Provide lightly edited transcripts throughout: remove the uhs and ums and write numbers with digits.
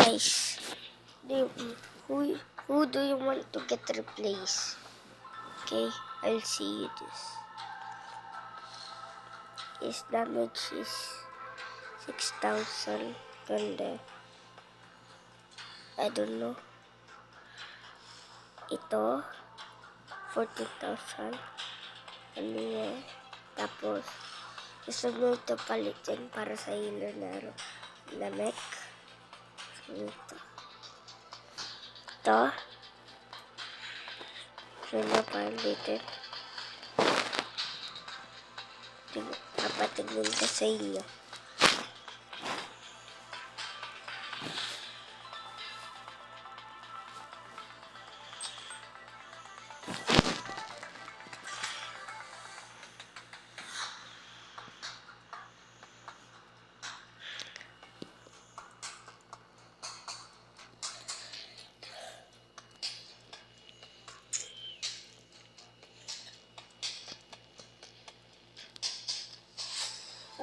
guys, do who do you want to get replaced? Okay, I'll see you this. His damage is 6,000 and I don't know. Ito 14,000 ano yan. Tapos gusto mo ito palitin para sa healer na mech. So ito so na palitin. Papatignan ko sa inyo.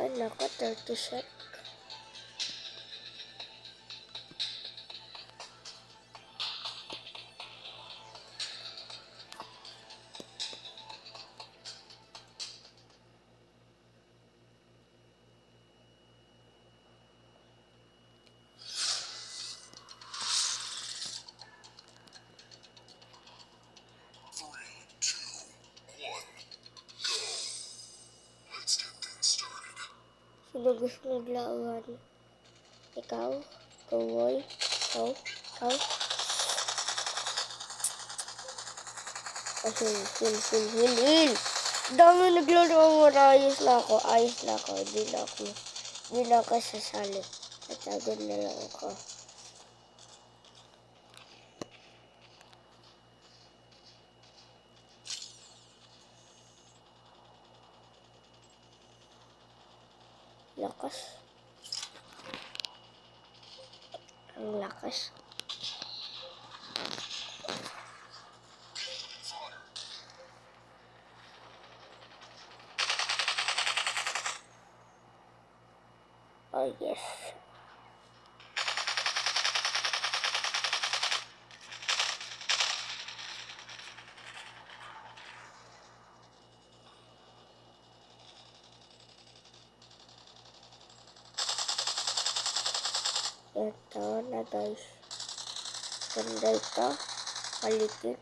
Ay, nako, 30 shot. Sino gusto maglawan? Ikaw? Kawoy? Ikaw? Hil! Dami naglaro. Ayos na ako. Hindi na ako sasali. Tatagan na lang ako. Lakas. Ang lakas. Oh, yes. Ito na guys. Ganda ito. Palitin.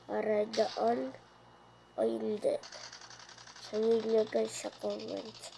Para doon o hindi. Sabihin nyo guys sa comments.